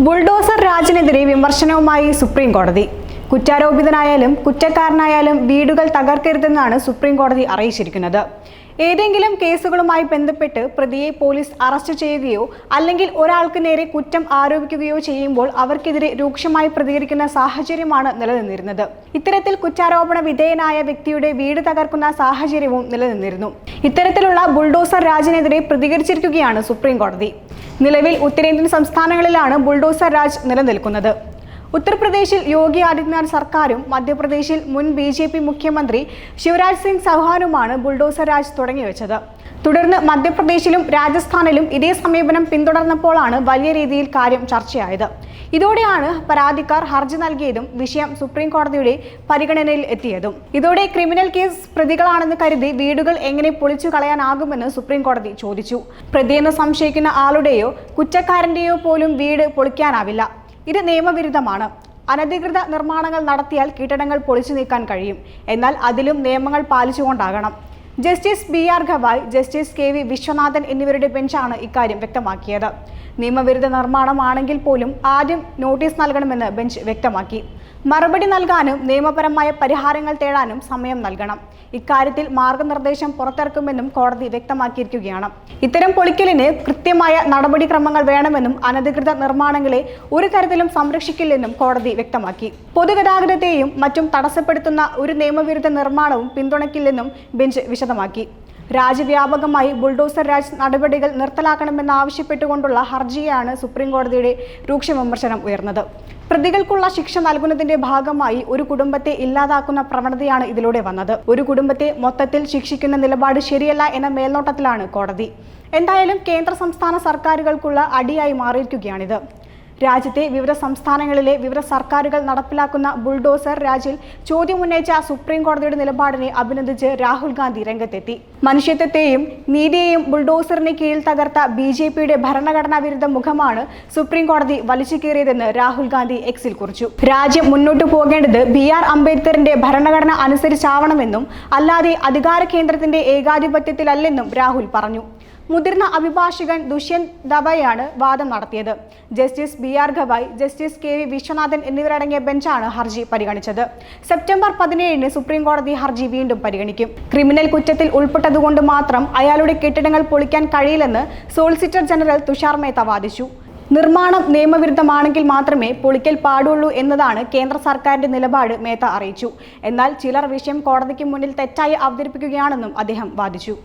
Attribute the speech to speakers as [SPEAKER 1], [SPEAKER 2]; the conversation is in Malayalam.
[SPEAKER 1] ബുൾഡോസർ രാജിനെതിരെ വിമർശനവുമായി സുപ്രീം കോടതി. കുറ്റാരോപിതനായാലും കുറ്റക്കാരനായാലും വീടുകൾ തകർക്കരുതെന്നാണ് സുപ്രീം കോടതി അറിയിച്ചിരിക്കുന്നത്. ഏതെങ്കിലും കേസുകളുമായി ബന്ധപ്പെട്ട് പ്രതിയെ പോലീസ് അറസ്റ്റ് ചെയ്യുകയോ അല്ലെങ്കിൽ ഒരാൾക്ക് നേരെ കുറ്റം ആരോപിക്കുകയോ ചെയ്യുമ്പോൾ അവർക്കെതിരെ രൂക്ഷമായി പ്രതികരിക്കുന്ന സാഹചര്യമാണ് നിലനിന്നിരുന്നത്. ഇത്തരത്തിൽ കുറ്റാരോപണ വിധേയനായ വ്യക്തിയുടെ വീട് തകർക്കുന്ന സാഹചര്യവും നിലനിന്നിരുന്നു. ഇത്തരത്തിലുള്ള ബുൾഡോസർ രാജിനെതിരെ പ്രതികരിച്ചിരിക്കുകയാണ് സുപ്രീം കോടതി. നിലവിൽ ഉത്തരേന്ത്യൻ സംസ്ഥാനങ്ങളിലാണ് ബുൾഡോസർ രാജ് നിലനിൽക്കുന്നത്. ഉത്തർപ്രദേശിൽ യോഗി ആദിത്യനാഥ് സർക്കാരും മധ്യപ്രദേശിൽ മുൻ BJP മുഖ്യമന്ത്രി ശിവരാജ് സിംഗ് ചൗഹാനുമാണ് ബുൾഡോസർ രാജ് തുടങ്ങിവെച്ചത്. തുടർന്ന് മധ്യപ്രദേശിലും രാജസ്ഥാനിലും ഇതേ സമീപനം പിന്തുടർന്നപ്പോഴാണ് വലിയ രീതിയിൽ കാര്യം ചർച്ചയായത്. ഇതോടെയാണ് പരാതിക്കാർ ഹർജി നൽകിയതും വിഷയം സുപ്രീം കോടതിയുടെ പരിഗണനയിൽ എത്തിയതും. ഇതോടെ ക്രിമിനൽ കേസ് പ്രതികളാണെന്ന് കരുതി വീടുകൾ എങ്ങനെ പൊളിച്ചു കളയാനാകുമെന്ന് സുപ്രീം കോടതി ചോദിച്ചു. പ്രതിയെന്ന് സംശയിക്കുന്ന ആളുടെയോ കുറ്റക്കാരന്റെയോ പോലും വീട് പൊളിക്കാനാവില്ല. ഇത് നിയമവിരുദ്ധമാണ്. അനധികൃത നിർമ്മാണങ്ങൾ നടത്തിയാൽ കെട്ടിടങ്ങൾ പൊളിച്ചു നീക്കാൻ കഴിയും. എന്നാൽ അതിലും നിയമങ്ങൾ പാലിച്ചുകൊണ്ടാകണം. Justice BR Gavai, justice KV Viswanathan എന്നിവരുടെ ബെഞ്ചാണ് ഇക്കാര്യം വ്യക്തമാക്കിയത്. നിയമവിരുദ്ധ നിർമ്മാണമാണെങ്കിൽ പോലും ആദ്യം നോട്ടീസ് നൽകണമെന്ന് ബെഞ്ച് വ്യക്തമാക്കി. മറുപടി നൽകാനും നിയമപരമായ പരിഹാരങ്ങൾ തേടാനും സമയം നൽകണം. ഇക്കാര്യത്തിൽ മാർഗനിർദ്ദേശം പുറത്തിറക്കുമെന്നും കോടതി വ്യക്തമാക്കിയിരിക്കുകയാണ്. ഇത്തരം പൊളിക്കലിന് കൃത്യമായ നടപടിക്രമങ്ങൾ വേണമെന്നും അനധികൃത നിർമ്മാണങ്ങളെ ഒരു തരത്തിലും സംരക്ഷിക്കില്ലെന്നും കോടതി വ്യക്തമാക്കി. പൊതുഗതാഗതത്തെയും മറ്റും തടസ്സപ്പെടുത്തുന്ന ഒരു നിയമവിരുദ്ധ നിർമ്മാണവും പിന്തുണയ്ക്കില്ലെന്നും ബെഞ്ച് വിശദമാക്കി. രാജ്യവ്യാപകമായി ബുൾഡോസർ രാജ് നടപടികൾ നിർത്തലാക്കണമെന്നാവശ്യപ്പെട്ടുകൊണ്ടുള്ള ഹർജിയാണ് സുപ്രീം കോടതിയുടെ രൂക്ഷ വിമർശനം ഉയർന്നത്. പ്രതികൾക്കുള്ള ശിക്ഷ നൽകുന്നതിന്റെ ഭാഗമായി ഒരു കുടുംബത്തെ ഇല്ലാതാക്കുന്ന പ്രവണതയാണ് ഇതിലൂടെ വന്നത്. ഒരു കുടുംബത്തെ മൊത്തത്തിൽ ശിക്ഷിക്കുന്ന നിലപാട് ശരിയല്ല എന്ന മേൽനോട്ടത്തിലാണ് കോടതി. എന്തായാലും കേന്ദ്ര സംസ്ഥാന സർക്കാരുകൾക്കുള്ള അടിയായി മാറിയിരിക്കുകയാണിത്. രാജ്യത്തെ വിവിധ സംസ്ഥാനങ്ങളിലെ വിവിധ സർക്കാരുകൾ നടപ്പിലാക്കുന്ന ബുൾഡോസർ രാജിൽ ചോദ്യമുന്നയിച്ച സുപ്രീം കോടതിയുടെ നിലപാടിനെ അഭിനന്ദിച്ച് രാഹുൽ ഗാന്ധി രംഗത്തെത്തി. മനുഷ്യത്വത്തെയും നീതിയെയും ബുൾഡോസറിന് കീഴിൽ തകർത്ത BJPയുടെ ഭരണഘടനാ വിരുദ്ധ മുഖമാണ് സുപ്രീം കോടതി വലിച്ചു കീറിയതെന്ന് രാഹുൽ ഗാന്ധി എക്സിൽ കുറിച്ചു. രാജ്യം മുന്നോട്ടു പോകേണ്ടത് BR അംബേദ്കറിന്റെ ഭരണഘടന അനുസരിച്ചാവണമെന്നും അല്ലാതെ അധികാര കേന്ദ്രത്തിന്റെ ഏകാധിപത്യത്തിലല്ലെന്നും രാഹുൽ പറഞ്ഞു. മുതിർന്ന അഭിഭാഷകൻ ദുഷ്യന്ത് ദബയാണ് വാദം നടത്തിയത്. Justice BR Gavai, justice KV Viswanathan എന്നിവരടങ്ങിയ ബെഞ്ചാണ് ഹർജി പരിഗണിച്ചത്. സെപ്റ്റംബർ 17-ന് സുപ്രീം കോടതി ഹർജി വീണ്ടും പരിഗണിക്കും. ക്രിമിനൽ കുറ്റത്തിൽ ഉൾപ്പെട്ടതുകൊണ്ട് മാത്രം അയാളുടെ കെട്ടിടങ്ങൾ പൊളിക്കാൻ കഴിയില്ലെന്ന് സോളിസിറ്റർ ജനറൽ തുഷാർ മേത്ത വാദിച്ചു. നിർമ്മാണം നിയമവിരുദ്ധമാണെങ്കിൽ മാത്രമേ പൊളിക്കൽ പാടുള്ളൂ എന്നതാണ് കേന്ദ്ര സർക്കാരിന്റെ നിലപാട് മേത്ത അറിയിച്ചു. എന്നാൽ ചിലർ വിഷയം കോടതിക്ക് മുന്നിൽ തെറ്റായി അവതരിപ്പിക്കുകയാണെന്നും അദ്ദേഹം വാദിച്ചു.